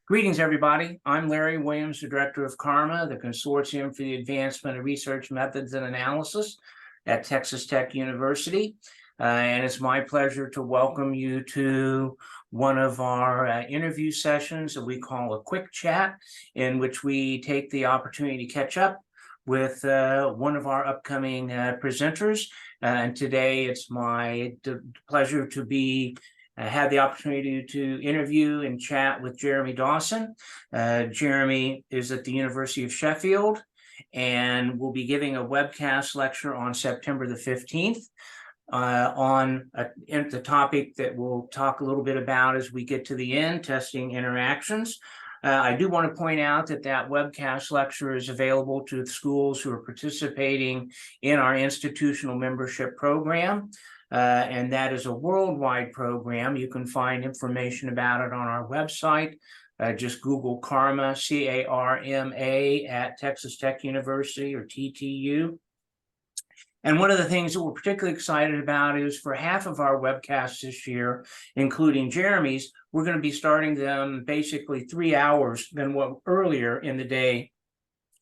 Greetings, everybody. I'm Larry Williams, the Director of CARMA, the Consortium for the Advancement of Research Methods and Analysis at Texas Tech University. And it's my pleasure to welcome you to one of our interview sessions that we call a quick chat, in which we take the opportunity to catch up with one of our upcoming presenters. And today it's my pleasure to had the opportunity to interview and chat with Jeremy Dawson. Jeremy is at the University of Sheffield and will be giving a webcast lecture on September the 15th on the topic that we'll talk a little bit about as we get to the end, testing interactions. I do want to point out that webcast lecture is available to the schools who are participating in our institutional membership program. And that is a worldwide program. You can find information about it on our website. Just Google CARMA, C-A-R-M-A, at Texas Tech University, or TTU. And one of the things that we're particularly excited about is for half of our webcasts this year, including Jeremy's, we're going to be starting them basically 3 hours earlier in the day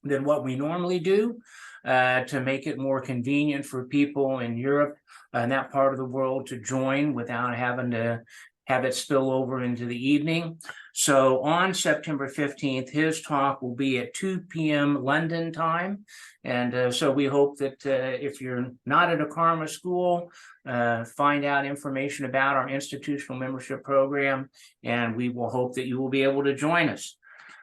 than what we normally do, to make it more convenient for people in Europe and that part of the world to join without having to have it spill over into the evening. So on September 15th, his talk will be at 2 p.m. London time. And so we hope that if you're not at a CARMA school, find out information about our institutional membership program, and we will hope that you will be able to join us.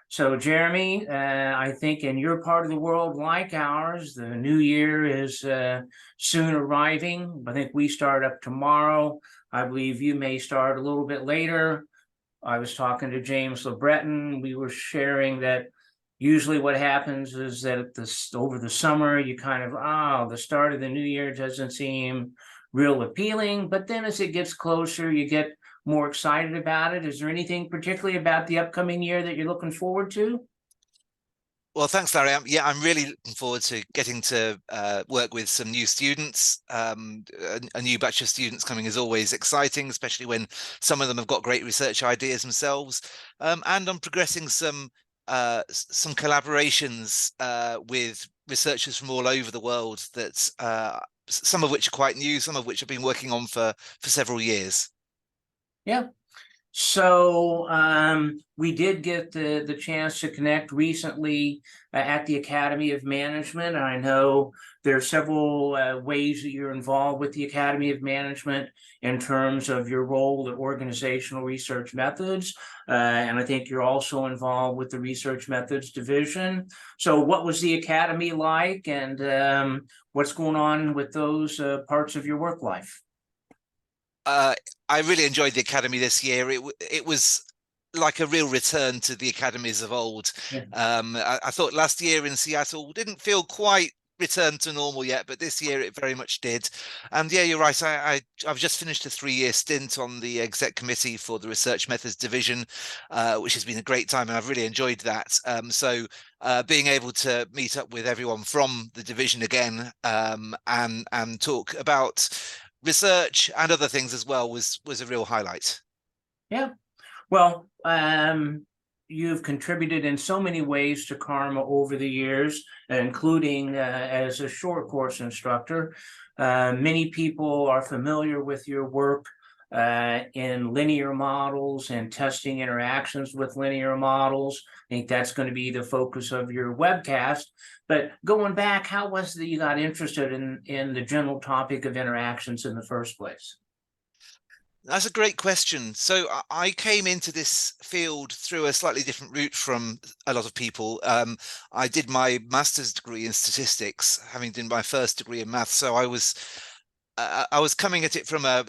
So, Jeremy, I think in your part of the world, like ours, the new year is soon arriving. I think we start up tomorrow. I believe you may start a little bit later. I was talking to James LeBreton. We were sharing that usually what happens is that over the summer, you kind of, the start of the new year doesn't seem real appealing. But then as it gets closer, you get more excited about it. Is there anything particularly about the upcoming year that you're looking forward to? Well, thanks, Larry. I'm really looking forward to getting to work with some new students. A new batch of students coming is always exciting, especially when some of them have got great research ideas themselves. And I'm progressing some collaborations with researchers from all over the world, that some of which are quite new, some of which I've been working on for several years. Yeah. So we did get the chance to connect recently at the Academy of Management. I know there are several ways that you're involved with the Academy of Management in terms of your role at organizational research methods. And I think you're also involved with the research methods division. So what was the Academy like, and what's going on with those parts of your work life? I really enjoyed the Academy this year. It was like a real return to the academies of old. Yeah. I thought last year in Seattle didn't feel quite returned to normal yet, but this year it very much did. And yeah, you're right. I've just finished a 3-year stint on the exec committee for the research methods division, which has been a great time, and I've really enjoyed that. So being able to meet up with everyone from the division again, and talk about research and other things as well was a real highlight. Yeah. Well, you've contributed in so many ways to CARMA over the years, including as a short course instructor. Many people are familiar with your work in linear models and testing interactions with linear models. I think that's going to be the focus of your webcast. But going back, how was it that you got interested in the general topic of interactions in the first place? That's a great question. So I came into this field through a slightly different route from a lot of people. I did my master's degree in statistics, having done my first degree in maths. So I was coming at it from a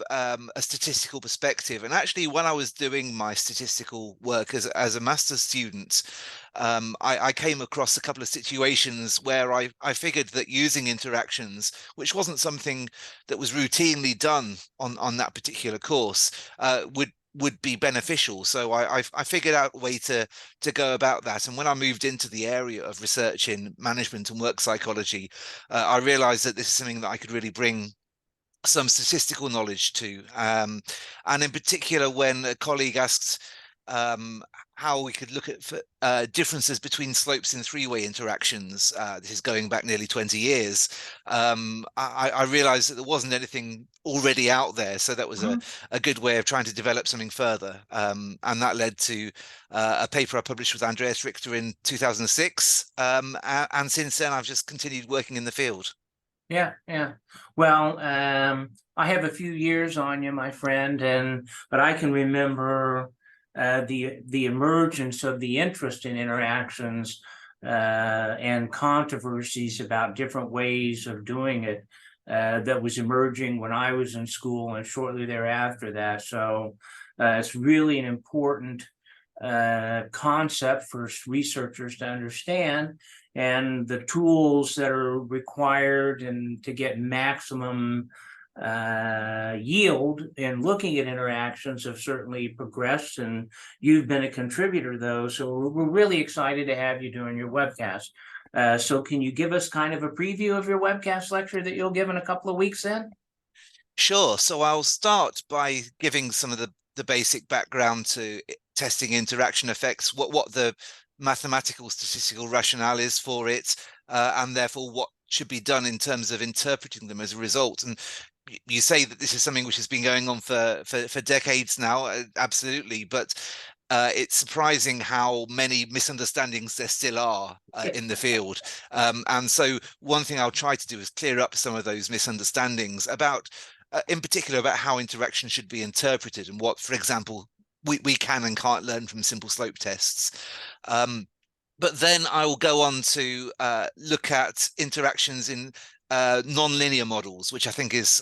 statistical perspective. And actually, when I was doing my statistical work as a master's student, I came across a couple of situations where I figured that using interactions, which wasn't something that was routinely done on that particular course, would be beneficial. So I figured out a way to go about that. And when I moved into the area of research in management and work psychology, I realized that this is something that I could really bring some statistical knowledge to. And in particular, when a colleague asked how we could look at differences between slopes in three-way interactions. This is going back nearly 20 years. I realized that there wasn't anything already out there, so that was a good way of trying to develop something further. And that led to a paper I published with Andreas Richter in 2006. And since then, I've just continued working in the field. Yeah, yeah. Well, I have a few years on you, my friend, but I can remember the emergence of the interest in interactions and controversies about different ways of doing it that was emerging when I was in school and shortly thereafter that. So it's really an important concept for researchers to understand, and the tools that are required and to get maximum yield in looking at interactions have certainly progressed, and you've been a contributor though, so we're really excited to have you doing your webcast. So can you give us kind of a preview of your webcast lecture that you'll give in a couple of weeks then? Sure. So I'll start by giving some of the basic background to testing interaction effects, what the mathematical statistical rationale is for it, and therefore what should be done in terms of interpreting them as a result. And you say that this is something which has been going on for decades now, absolutely, but it's surprising how many misunderstandings there still are in the field. And so one thing I'll try to do is clear up some of those misunderstandings about, in particular, about how interaction should be interpreted and what, for example, we can and can't learn from simple slope tests. But then I will go on to look at interactions in non-linear models, which I think is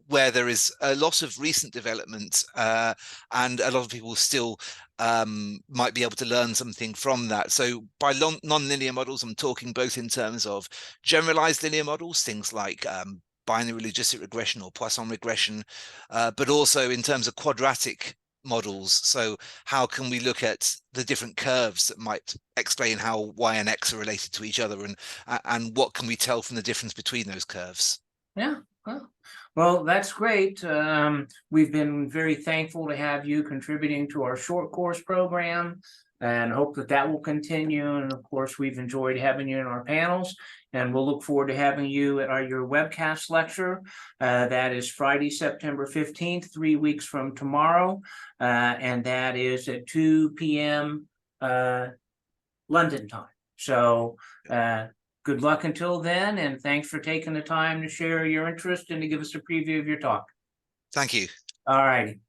where there is a lot of recent development, and a lot of people still might be able to learn something from that. So by non-linear models, I'm talking both in terms of generalized linear models, things like binary logistic regression or Poisson regression, but also in terms of quadratic models. So how can we look at the different curves that might explain how y and x are related to each other, and what can we tell from the difference between those curves? Yeah, well, that's great. We've been very thankful to have you contributing to our short course program and hope that that will continue. And of course, we've enjoyed having you in our panels, and we'll look forward to having you at your webcast lecture. That is Friday, September 15th, 3 weeks from tomorrow. And that is at 2 p.m. London time. So good luck until then, and thanks for taking the time to share your interest and to give us a preview of your talk. Thank you. All righty.